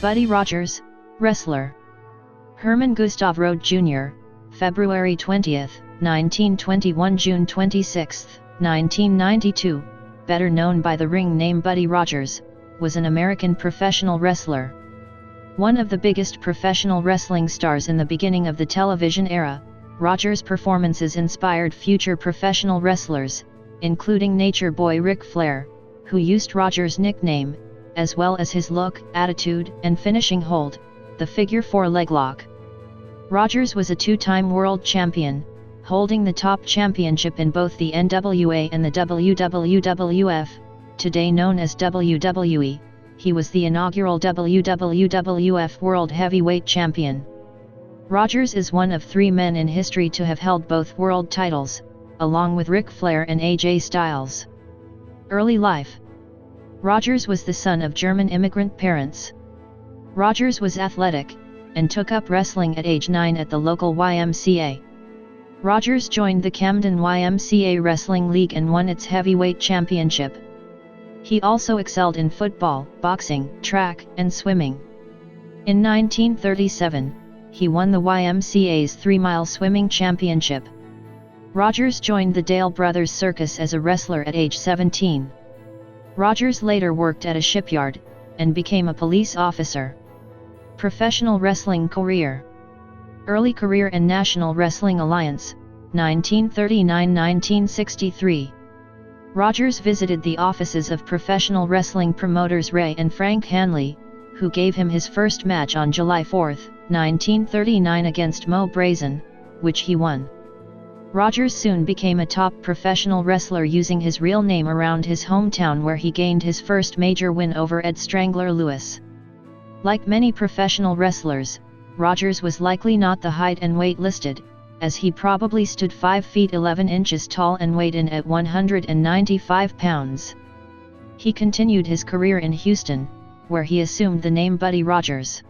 Buddy Rogers, wrestler. Herman Gustav Rohde Jr., February 20, 1921 – June 26, 1992, better known by the ring name Buddy Rogers, was an American professional wrestler. One of the biggest professional wrestling stars in the beginning of the television era, Rogers' performances inspired future professional wrestlers, including Nature Boy Ric Flair, who used Rogers' nickname, as well as his look, attitude, and finishing hold, the figure 4 leg lock. Rogers was a two-time world champion, holding the top championship in both the NWA and the WWF, today known as WWE. He was the inaugural WWF World Heavyweight Champion. Rogers is one of 3 men in history to have held both world titles, along with Ric Flair and AJ Styles. Early life. Rogers was the son of German immigrant parents. Rogers was athletic, and took up wrestling at age 9 at the local YMCA. Rogers joined the Camden YMCA Wrestling League and won its heavyweight championship. He also excelled in football, boxing, track, and swimming. In 1937, he won the YMCA's 3-mile swimming championship. Rogers joined the Dale Brothers Circus as a wrestler at age 17. Rogers later worked at a shipyard, and became a police officer. Professional wrestling career. Early career in National Wrestling Alliance, 1939–1963. Rogers visited the offices of professional wrestling promoters Ray and Frank Hanley, who gave him his first match on July 4, 1939 against Mo Brazen, which he won. Rogers soon became a top professional wrestler using his real name around his hometown, where he gained his first major win over Ed Strangler Lewis. Like many professional wrestlers, Rogers was likely not the height and weight listed, as he probably stood 5 feet 11 inches tall and weighed in at 195 pounds. He continued his career in Houston, where he assumed the name Buddy Rogers.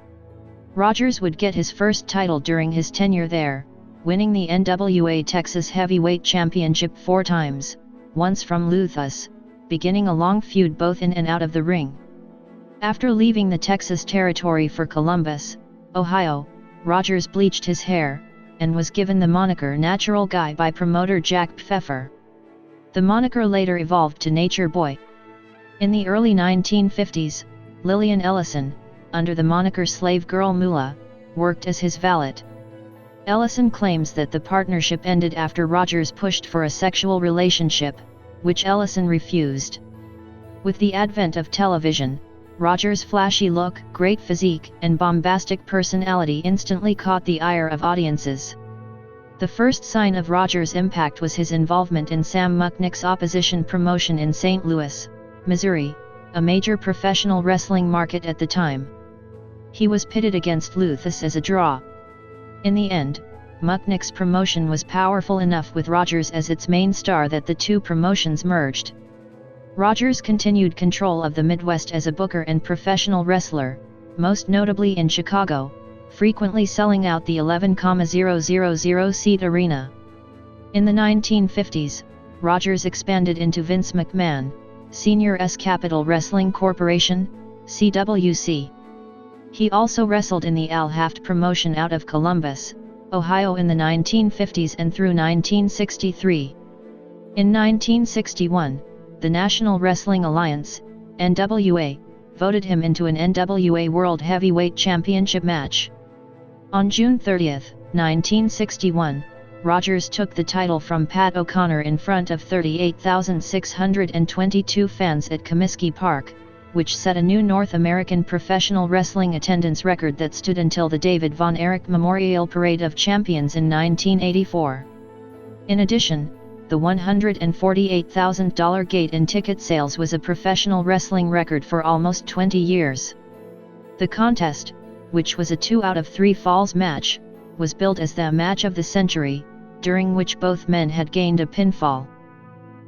Rogers would get his first title during his tenure there, winning the NWA Texas Heavyweight Championship 4 times, once from Luthus, beginning a long feud both in and out of the ring. After leaving the Texas territory for Columbus, Ohio, Rogers bleached his hair, and was given the moniker Natural Guy by promoter Jack Pfeffer. The moniker later evolved to Nature Boy. In the early 1950s, Lillian Ellison, under the moniker Slave Girl Moolah, worked as his valet. Ellison claims that the partnership ended after Rogers pushed for a sexual relationship, which Ellison refused. With the advent of television, Rogers' flashy look, great physique, and bombastic personality instantly caught the ire of audiences. The first sign of Rogers' impact was his involvement in Sam Muchnick's opposition promotion in St. Louis, Missouri, a major professional wrestling market at the time. He was pitted against Luthus as a draw. In the end, Muchnick's promotion was powerful enough with Rogers as its main star that the two promotions merged. Rogers continued control of the Midwest as a booker and professional wrestler, most notably in Chicago, frequently selling out the 11,000-seat arena. In the 1950s, Rogers expanded into Vince McMahon, Sr.'s Capital Wrestling Corporation, CWC. He also wrestled in the Al Haft promotion out of Columbus, Ohio in the 1950s and through 1963. In 1961, the National Wrestling Alliance, NWA, voted him into an NWA World Heavyweight Championship match. On June 30, 1961, Rogers took the title from Pat O'Connor in front of 38,622 fans at Comiskey Park, which set a new North American professional wrestling attendance record that stood until the David Von Erich Memorial Parade of Champions in 1984. In addition, the $148,000 gate in ticket sales was a professional wrestling record for almost 20 years. The contest, which was a 2 out of 3 falls match, was billed as the match of the century, during which both men had gained a pinfall.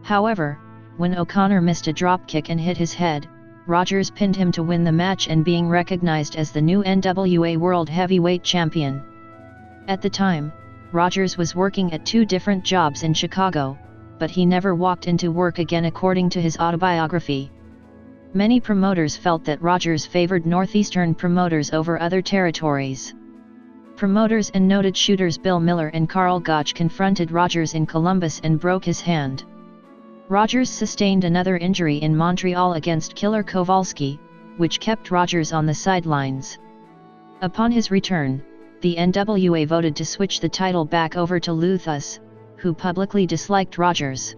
However, when O'Connor missed a dropkick and hit his head, Rogers pinned him to win the match and being recognized as the new NWA World Heavyweight Champion. At the time, Rogers was working at 2 different jobs in Chicago, but he never walked into work again according to his autobiography. Many promoters felt that Rogers favored Northeastern promoters over other territories. Promoters and noted shooters Bill Miller and Carl Gotch confronted Rogers in Columbus and broke his hand. Rogers sustained another injury in Montreal against Killer Kowalski, which kept Rogers on the sidelines. Upon his return, the NWA voted to switch the title back over to Luthus, who publicly disliked Rogers.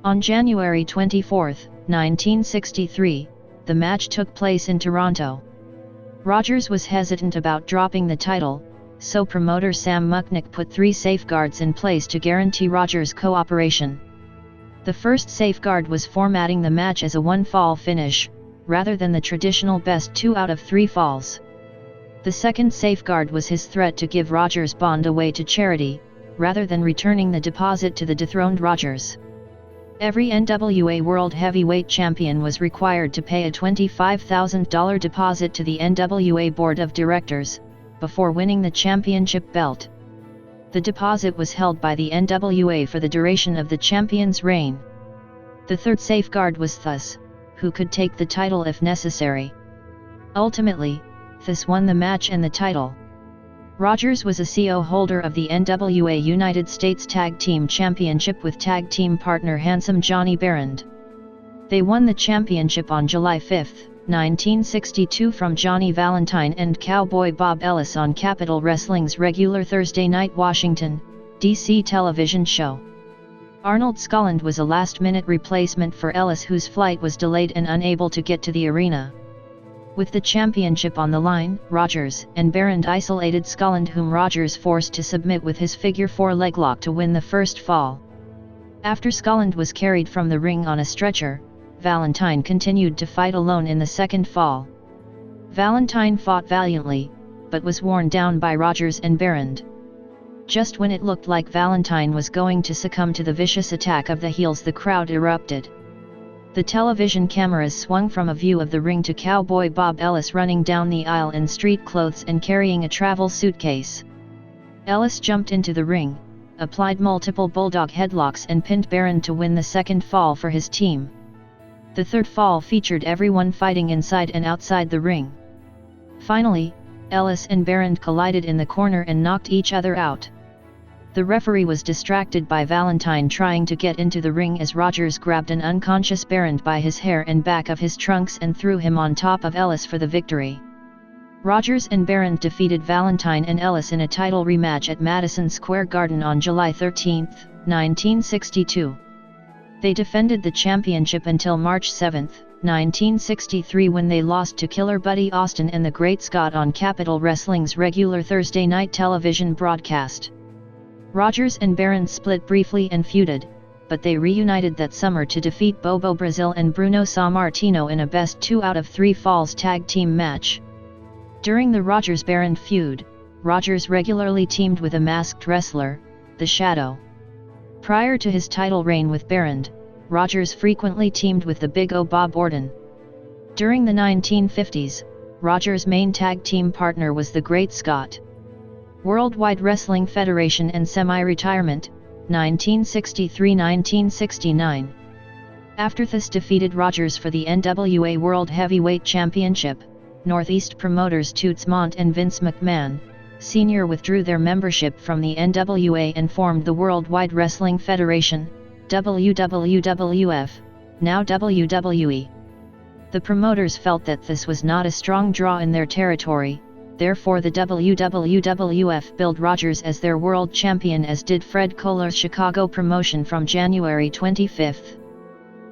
On January 24, 1963, the match took place in Toronto. Rogers was hesitant about dropping the title, so promoter Sam Mucknick put 3 safeguards in place to guarantee Rogers' cooperation. The first safeguard was formatting the match as a 1-fall finish, rather than the traditional best 2 out of 3 falls. The second safeguard was his threat to give Rogers' bond away to charity, rather than returning the deposit to the dethroned Rogers. Every NWA World Heavyweight Champion was required to pay a $25,000 deposit to the NWA Board of Directors, before winning the championship belt. The deposit was held by the NWA for the duration of the champion's reign. The third safeguard was Thus, who could take the title if necessary. Ultimately, Thus won the match and the title. Rogers was a CO holder of the NWA United States Tag Team Championship with tag team partner Handsome Johnny Barend. They won the championship on July 5, 1962 from Johnny Valentine and Cowboy Bob Ellis on Capitol Wrestling's regular Thursday night Washington, D.C. television show. Arnold Skolland was a last-minute replacement for Ellis, whose flight was delayed and unable to get to the arena. With the championship on the line, Rogers and Barend isolated Skolland, whom Rogers forced to submit with his figure-4 leglock to win the first fall. After Skolland was carried from the ring on a stretcher, Valentine continued to fight alone in the second fall. Valentine fought valiantly, but was worn down by Rogers and Barend. Just when it looked like Valentine was going to succumb to the vicious attack of the heels, the crowd erupted. The television cameras swung from a view of the ring to Cowboy Bob Ellis running down the aisle in street clothes and carrying a travel suitcase. Ellis jumped into the ring, applied multiple bulldog headlocks and pinned Barend to win the second fall for his team. The third fall featured everyone fighting inside and outside the ring. Finally, Ellis and Barend collided in the corner and knocked each other out. The referee was distracted by Valentine trying to get into the ring as Rogers grabbed an unconscious Barend by his hair and back of his trunks and threw him on top of Ellis for the victory. Rogers and Barend defeated Valentine and Ellis in a title rematch at Madison Square Garden on July 13, 1962. They defended the championship until March 7, 1963, when they lost to Killer Buddy Austin and the Great Scott on Capitol Wrestling's regular Thursday night television broadcast. Rogers and Barend split briefly and feuded, but they reunited that summer to defeat Bobo Brazil and Bruno Sammartino in a best 2 out of 3 falls tag team match. During the Rogers-Barend feud, Rogers regularly teamed with a masked wrestler, The Shadow. Prior to his title reign with Barend, Rogers frequently teamed with the Big O Bob Orton. During the 1950s, Rogers' main tag team partner was the Great Scott. Worldwide Wrestling Federation and semi-retirement, 1963-1969. After this defeated Rogers for the NWA World Heavyweight Championship, Northeast promoters Toots Mondt and Vince McMahon, Sr. withdrew their membership from the NWA and formed the Worldwide Wrestling Federation, WWF, now WWE. The promoters felt that this was not a strong draw in their territory, therefore the WWF billed Rogers as their world champion, as did Fred Kohler's Chicago promotion from January 25.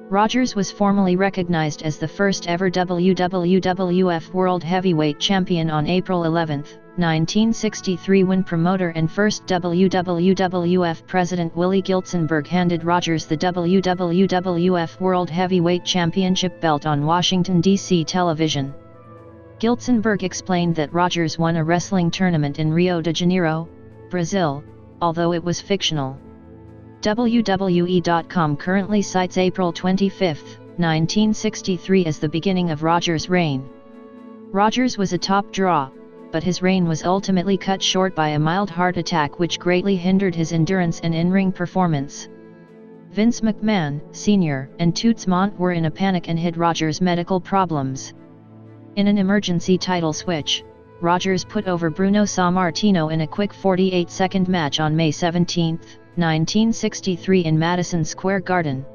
Rogers was formally recognized as the first ever WWF World Heavyweight Champion on April 11, 1963, when promoter and first WWF President Willie Giltzenberg handed Rogers the WWF World Heavyweight Championship belt on Washington, D.C. television. Giltzenberg explained that Rogers won a wrestling tournament in Rio de Janeiro, Brazil, although it was fictional. WWE.com currently cites April 25, 1963 as the beginning of Rogers' reign. Rogers was a top draw, but his reign was ultimately cut short by a mild heart attack which greatly hindered his endurance and in-ring performance. Vince McMahon, Sr., and Toots Mondt were in a panic and hid Rogers' medical problems. In an emergency title switch, Rogers put over Bruno Sammartino in a quick 48-second match on May 17, 1963 in Madison Square Garden.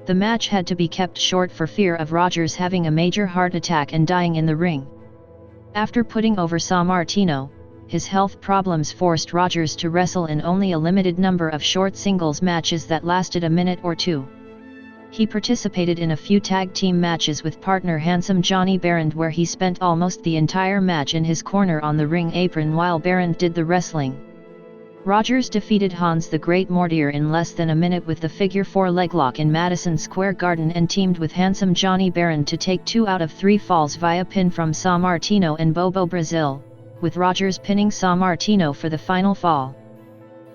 The match had to be kept short for fear of Rogers having a major heart attack and dying in the ring. After putting over Sammartino, his health problems forced Rogers to wrestle in only a limited number of short singles matches that lasted a minute or two. He participated in a few tag team matches with partner Handsome Johnny Barend, where he spent almost the entire match in his corner on the ring apron while Barend did the wrestling. Rogers defeated Hans the Great Mortier in less than a minute with the figure 4 leglock in Madison Square Garden and teamed with Handsome Johnny Barend to take 2 out of 3 falls via pin from Sammartino and Bobo Brazil, with Rogers pinning Sammartino for the final fall.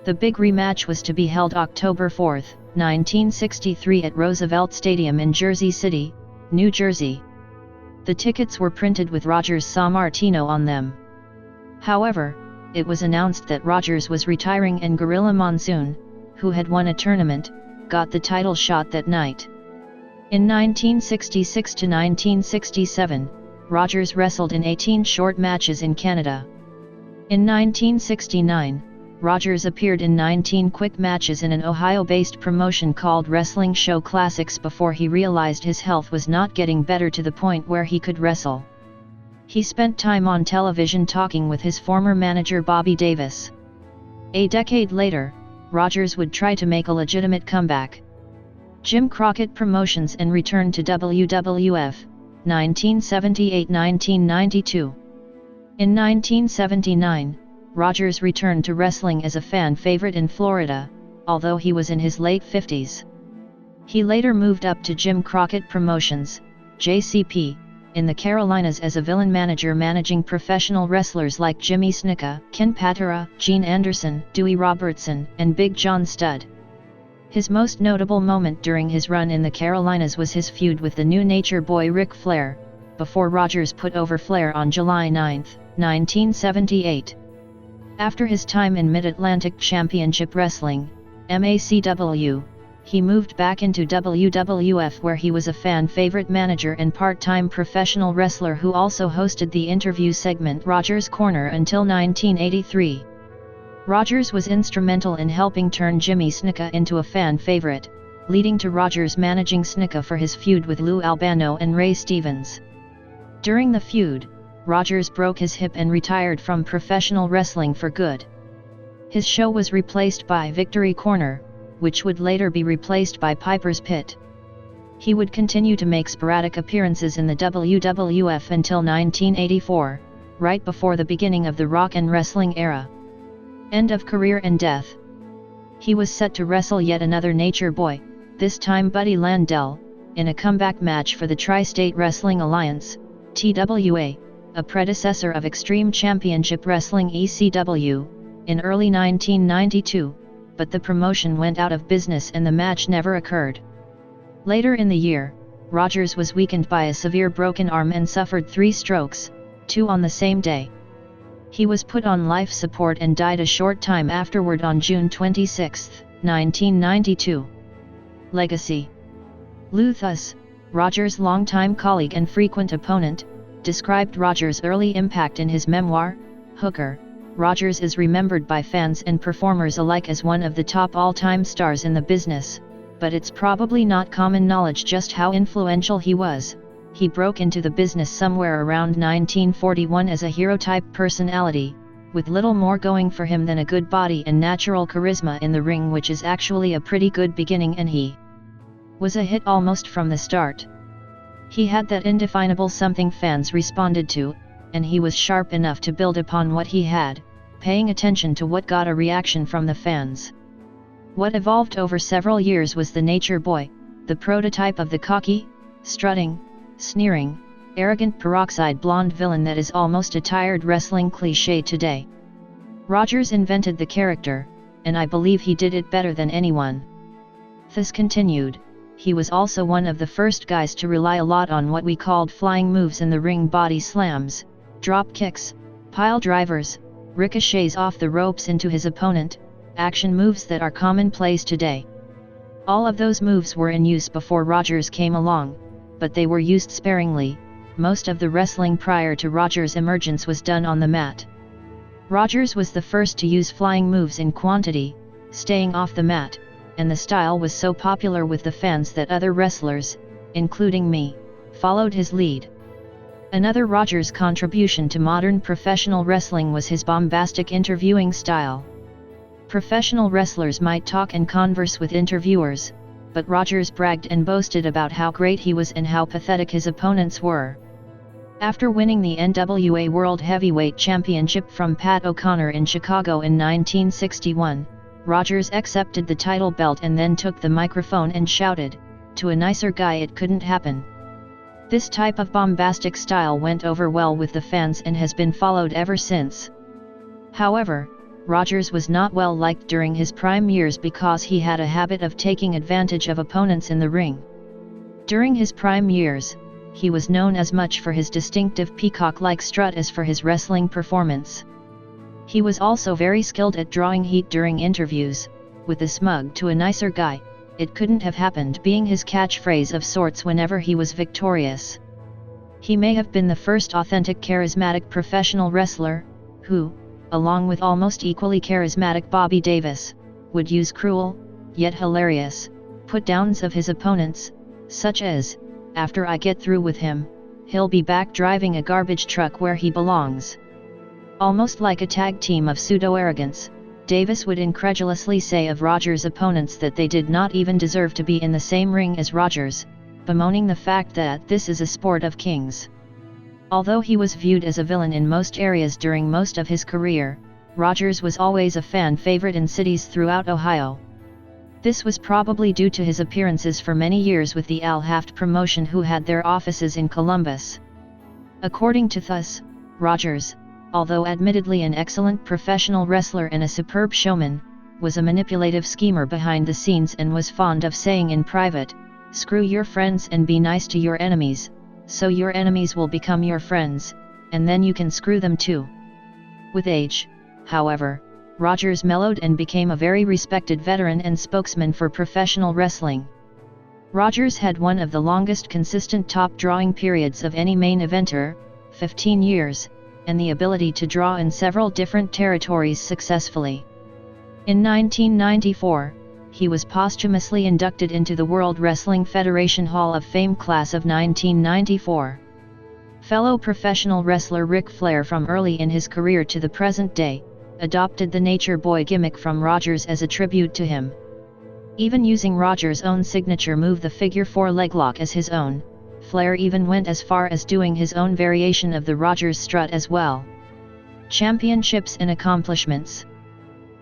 The big rematch was to be held October 4, 1963 at Roosevelt Stadium in Jersey City, New Jersey. The tickets were printed with Rogers' Sammartino on them. However, it was announced that Rogers was retiring and Gorilla Monsoon, who had won a tournament, got the title shot that night. In 1966 to 1967, Rogers wrestled in 18 short matches in Canada. In 1969, Rogers appeared in 19 quick matches in an Ohio-based promotion called Wrestling Show Classics before he realized his health was not getting better to the point where he could wrestle. He spent time on television talking with his former manager Bobby Davis. A decade later, Rogers would try to make a legitimate comeback. Jim Crockett Promotions and returned to WWF, 1978-1992. In 1979, Rogers returned to wrestling as a fan favorite in Florida, although he was in his late 50s. He later moved up to Jim Crockett Promotions, JCP, in the Carolinas as a villain manager managing professional wrestlers like Jimmy Snuka, Ken Patera, Gene Anderson, Dewey Robertson, and Big John Studd. His most notable moment during his run in the Carolinas was his feud with the new Nature Boy Ric Flair, before Rogers put over Flair on July 9, 1978. After his time in Mid-Atlantic Championship Wrestling, MACW, he moved back into WWF, where he was a fan favorite manager and part-time professional wrestler who also hosted the interview segment Rogers' Corner until 1983. Rogers was instrumental in helping turn Jimmy Snuka into a fan favorite, leading to Rogers managing Snuka for his feud with Lou Albano and Ray Stevens. During the feud, Rogers broke his hip and retired from professional wrestling for good. His show was replaced by Victory Corner, which would later be replaced by Piper's Pit. He would continue to make sporadic appearances in the WWF until 1984, right before the beginning of the rock and wrestling era. End of career and death. He was set to wrestle yet another Nature Boy, this time Buddy Landel, in a comeback match for the Tri-State Wrestling Alliance, TWA, a predecessor of Extreme Championship Wrestling ECW, in early 1992, but the promotion went out of business and the match never occurred. Later in the year, Rogers was weakened by a severe broken arm and suffered 3 strokes, 2 on the same day. He was put on life support and died a short time afterward on June 26, 1992. Legacy. Lou Thus, Rogers' longtime colleague and frequent opponent, described Rogers' early impact in his memoir, Hooker. Rogers is remembered by fans and performers alike as one of the top all-time stars in the business, but it's probably not common knowledge just how influential he was. He broke into the business somewhere around 1941 as a hero-type personality, with little more going for him than a good body and natural charisma in the ring, which is actually a pretty good beginning, and he was a hit almost from the start. He had that indefinable something fans responded to, and he was sharp enough to build upon what he had, paying attention to what got a reaction from the fans. What evolved over several years was the Nature Boy, the prototype of the cocky, strutting, sneering, arrogant peroxide blonde villain that is almost a tired wrestling cliché today. Rogers invented the character, and I believe he did it better than anyone. Thus continued, he was also one of the first guys to rely a lot on what we called flying moves in the ring: body slams, drop kicks, pile drivers, ricochets off the ropes into his opponent, action moves that are commonplace today. All of those moves were in use before Rogers came along, but they were used sparingly. Most of the wrestling prior to Rogers' emergence was done on the mat. Rogers was the first to use flying moves in quantity, staying off the mat, and the style was so popular with the fans that other wrestlers, including me, followed his lead. Another Rogers contribution to modern professional wrestling was his bombastic interviewing style. Professional wrestlers might talk and converse with interviewers, but Rogers bragged and boasted about how great he was and how pathetic his opponents were. After winning the NWA World Heavyweight Championship from Pat O'Connor in Chicago in 1961, Rogers accepted the title belt and then took the microphone and shouted, "To a nicer guy it couldn't happen." This type of bombastic style went over well with the fans and has been followed ever since. However, Rogers was not well liked during his prime years because he had a habit of taking advantage of opponents in the ring. During his prime years, he was known as much for his distinctive peacock-like strut as for his wrestling performance. He was also very skilled at drawing heat during interviews, with the smug "to a nicer guy, it couldn't have happened" being his catchphrase of sorts whenever he was victorious. He may have been the first authentic charismatic professional wrestler, who, along with almost equally charismatic Bobby Davis, would use cruel, yet hilarious, put-downs of his opponents, such as, "After I get through with him, he'll be back driving a garbage truck where he belongs." Almost like a tag team of pseudo-arrogance, Davis would incredulously say of Rogers' opponents that they did not even deserve to be in the same ring as Rogers, bemoaning the fact that this is a sport of kings. Although he was viewed as a villain in most areas during most of his career, Rogers was always a fan favorite in cities throughout Ohio. This was probably due to his appearances for many years with the Al Haft promotion, who had their offices in Columbus. According to Thus, Rogers, although admittedly an excellent professional wrestler and a superb showman, was a manipulative schemer behind the scenes and was fond of saying in private, "Screw your friends and be nice to your enemies, so your enemies will become your friends, and then you can screw them too." With age, however, Rogers mellowed and became a very respected veteran and spokesman for professional wrestling. Rogers had one of the longest consistent top drawing periods of any main eventer, 15 years, and the ability to draw in several different territories successfully. In 1994, he was posthumously inducted into the World Wrestling Federation Hall of Fame class of 1994. Fellow professional wrestler Ric Flair, from early in his career to the present day, adopted the Nature Boy gimmick from Rogers as a tribute to him. Even using Rogers' own signature move, the figure 4 leg lock, as his own, Flair even went as far as doing his own variation of the Rogers strut as well. Championships and accomplishments.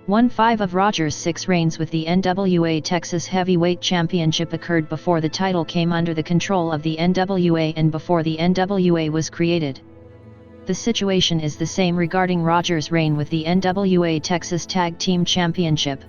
5 of Rogers' 6 reigns with the NWA Texas Heavyweight Championship occurred before the title came under the control of the NWA and before the NWA was created. The situation is the same regarding Rogers' reign with the NWA Texas Tag Team Championship.